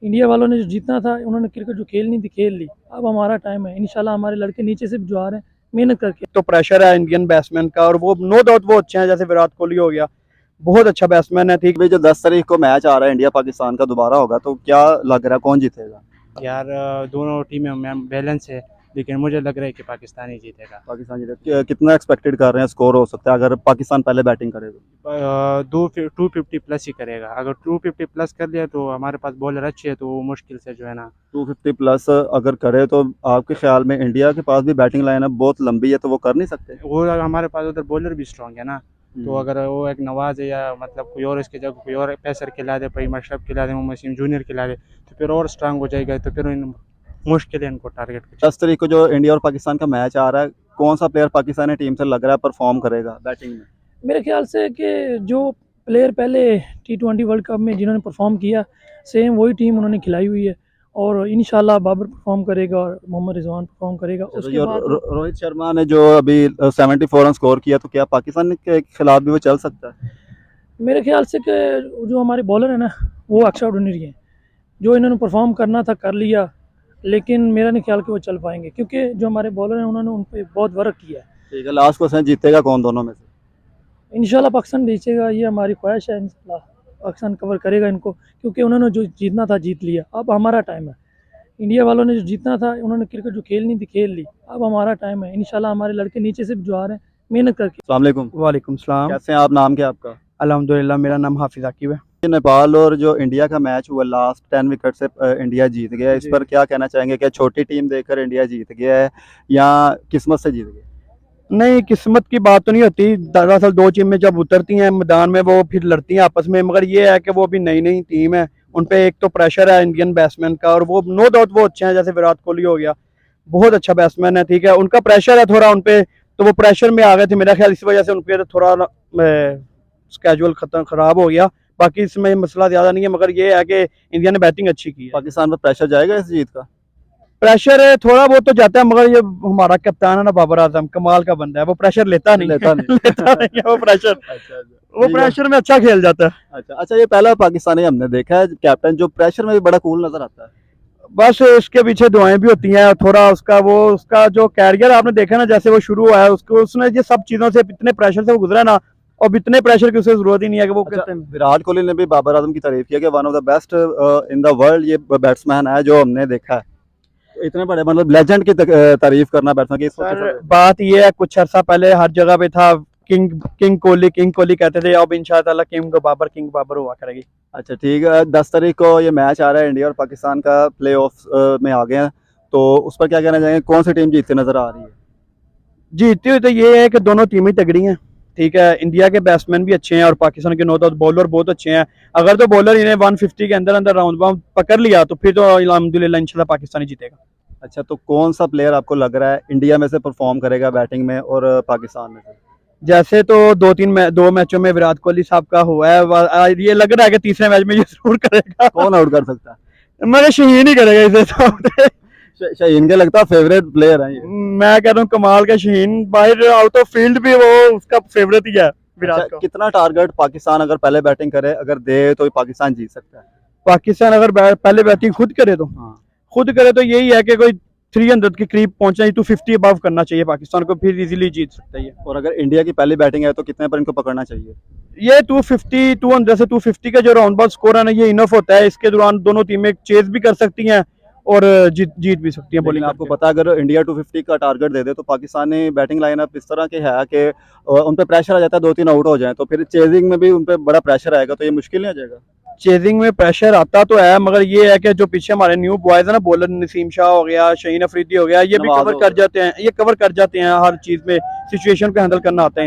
India वालों ने जो जीतना था, उन्होंने क्रिकेट जो खेलनी थी खेल ली। अब हमारा टाइम है, इंशाल्लाह हमारे लड़के नीचे से भी जो आ रहे हैं मेहनत करके। तो प्रेशर है इंडियन बैट्समैन का, और वो नो डाउट वो अच्छे हैं, जैसे विराट कोहली हो गया, बहुत अच्छा बैट्समैन है। ठीक, भाई जो 10 तारीख को मैच आ रहा है इंडिया पाकिस्तान का दोबारा होगा, तो क्या लग रहा है कौन जीतेगा? यार दोनों टीमें में बैलेंस है, लेकिन मुझे लग रहा है कि पाकिस्तान ही जीतेगा। पाकिस्तान जीतेगा। कितना एक्सपेक्टेड कर रहे हैं स्कोर हो सकता है अगर पाकिस्तान पहले बैटिंग करे तो? 250 प्लस ही करेगा। अगर 250 प्लस कर लिया तो हमारे पास बॉलर अच्छे है, तो वो मुश्किल से जो है ना 250 प्लस अगर करे तो आपके ख्याल में इंडिया के पास भी बैटिंग लाइनअप बहुत लंबी है, तो वो कर नहीं सकते? वो हमारे पास उधर बॉलर भी स्ट्रॉन्ग है ना। तो अगर वो एक नवाज है या मतलब कोई और इसकी जगह कोई और पेसर खिला दे, भाई मशरफ खिला दे, मोहम्मद वसीम जूनियर खिला दे, तो फिर और स्ट्रांग हो जाएगा। तो फिर मुश्किल है इनको टारगेट। 10 तारीख को जो इंडिया और पाकिस्तान का मैच आ रहा है, कौन सा प्लेयर पाकिस्तानी टीम से लग रहा है परफॉर्म करेगा बैटिंग में? मेरे ख्याल से कि जो प्लेयर पहले T20 वर्ल्ड कप में जिन्होंने परफॉर्म किया, सेम वही टीम उन्होंने खिलाई हुई है। और इंशाल्लाह बाबर परफॉर्म करेगा और मोहम्मद रिजवान परफॉर्म करेगा। उसके बाद रोहित शर्मा ने जो अभी 74 रन स्कोर किया, तो क्या पाकिस्तान के खिलाफ भी वो चल सकता है? मेरे ख्याल से कि जो हमारे बॉलर है ना, वो एक्स्ट्रा ऑर्डिनरी हैं। जो इन्होंने परफॉर्म करना था कर लिया, लेकिन मेरा नहीं ख्याल कि वो चल पाएंगे, क्योंकि जो हमारे बॉलर हैं उन्होंने उन पर बहुत वर्क किया है। ठीक है, लास्ट क्वेश्चन, जीतेगा कौन दोनों में से? इंशाल्लाह पाकिस्तान जीतेगा, ये हमारी ख्वाहिश है। इंशाल्लाह पाकिस्तान कवर करेगा इनको, क्योंकि उन्होंने जो जीतना था जीत लिया। अब हमारा टाइम है, इंडिया वालों ने जो जीतना था, उन्होंने क्रिकेट जो खेलनी थी खेल ली। अब हमारा टाइम है, इंशाल्लाह हमारे लड़के नीचे से भी जो आ रहे हैं मेहनत करके। अस्सलाम वालेकुम। वालेकुम सलाम। कैसे हैं आप? नाम क्या है आपका? अल्हम्दुलिल्लाह, मेरा नाम हाफिज आकिब है। ये नेपाल और जो इंडिया का मैच हुआ, लास्ट 10 विकेट से इंडिया जीत गया, इस जी। पर क्या कहना चाहेंगे? क्या छोटी टीम देकर इंडिया जीत गया है या किस्मत से जीत गया? नहीं, किस्मत की बात तो नहीं होती। दरअसल दो टीमें जब उतरती हैं मैदान में, वो फिर लड़ती हैं आपस में। मगर ये है कि वो भी नई नई टीम है, उन पे एक तो प्रेशर है इंडियन बैट्समैन का, और वो नो डाउट वो अच्छे हैं, जैसे विराट कोहली हो गया, बहुत अच्छा बैट्समैन है। ठीक है, उनका प्रेशर है थोड़ा उन पे, तो वो प्रेशर में आ गए थे मेरा ख्याल, इस वजह से उन पे थोड़ा स्केजुअल खराब हो गया। बाकी इसमें मसला ज्यादा नहीं है, मगर ये है कि इंडिया ने बैटिंग अच्छी की है। पाकिस्तान पर प्रेशर जाएगा इस जीत का? प्रेशर है थोड़ा बहुत तो जाता है, मगर ये हमारा कप्तान है ना बाबर आजम, कमाल का बंदा है, वो प्रेशर लेता नहीं लेता नहीं। लेता नहीं है वो प्रेशर। अच्छा, वो प्रेशर में अच्छा खेल जाता है। अच्छा, ये पहला पाकिस्तानी हमने देखा है कैप्टन जो प्रेशर में भी बड़ा कूल नजर आता है। बस इसके पीछे दुआएं भी होती हैं, थोड़ा उसका जो कैरियर आपने देखा ना, जैसे वो शुरू हुआ है, उसको उसने ये सब चीजों से इतने प्रेशर से वो गुजरा ना, और इतने प्रेशर की उसे जरूरत ही नहीं है कि वो कहते हैं। विराट कोहली ने भी बाबर आजम की तारीफ किया कि one of the best in the world ये बैट्समैन है जो हमने देखा है। तो इतने बड़े मतलब लेजेंड की तारीफ करना बैट्समैन की। सर बात ये है, कुछ अर्सा पहले हर जगह पे था किंग कोहली कहते थे, अब इंशाअल्लाह किंग बाबर हुआ करेगी। अच्छा ठीक है, 10 तारीख को ये मैच आ रहा है, इंडिया और पाकिस्तान का प्ले ऑफ में आ गए हैं, तो उस पर क्या कहना चाहेंगे? कौन सी टीम जीतती नजर आ रही है? जीतती हुई तो ये है कि दोनों टीमें तगड़ी हैं। ठीक है, इंडिया के बैट्समैन भी अच्छे हैं और पाकिस्तान के नो डाउट बॉलर बहुत अच्छे हैं। अगर तो बॉलर इन्हें 150 के अंदर अंदर राउंड बाउंड पकड़ लिया, तो फिर तो अल्हम्दुलिल्लाह इंशाल्लाह पाकिस्तान ही जीतेगा। अच्छा, तो कौन सा प्लेयर आपको लग रहा है इंडिया में से परफॉर्म करेगा बैटिंग में और पाकिस्तान में से? जैसे तो दो मैचों में विराट कोहली साहब का हुआ है, ये लग रहा है कि तीसरे मैच में ये जरूर करेगा। कौन आउट कर सकता है? मगर शहीन ही करेगा इसे तो। शाहीन के लगता है फेवरेट प्लेयर है ये। मैं कह रहा हूँ कमाल का शहीन, बाहर आउट ऑफ फील्ड भी वो उसका फेवरेट ही है विराट अच्छा, का। कितना टारगेट पाकिस्तान अगर पहले बैटिंग करे, अगर दे तो पाकिस्तान जीत सकता है? पाकिस्तान अगर पहले बैटिंग खुद करे तो यही है कि कोई 300 के करीब पहुंचना ही, 250 अबव करना चाहिए पाकिस्तान को, फिर इजीली जीत सकता है। और अगर इंडिया की पहली बैटिंग है तो कितने पर इनको पकड़ना चाहिए? ये 200 से 250 का जो राउंड बॉल स्कोर है ना, ये इनफ होता है। इसके दौरान दोनों टीमें चेज भी कर सकती हैं और जीत भी सकती हैं बॉलिंग। आपको पता है अगर इंडिया 250 का टारगेट दे दे तो पाकिस्तानी बैटिंग लाइनअप इस तरह के है कि उन पर प्रेशर आ जाता है, 2-3 आउट हो जाए तो फिर चेजिंग में भी उन पर बड़ा प्रेशर आएगा, तो ये मुश्किल नहीं आ जाएगा? चेजिंग में प्रेशर आता तो है, मगर ये है कि जो पीछे हमारे न्यू बॉयज है ना, बॉलर नसीम शाह हो गया, शहीन अफरीदी हो गया, ये भी कवर कर जाते हैं, हर चीज में सिचुएशन को हैंडल करना आता है इन्हें।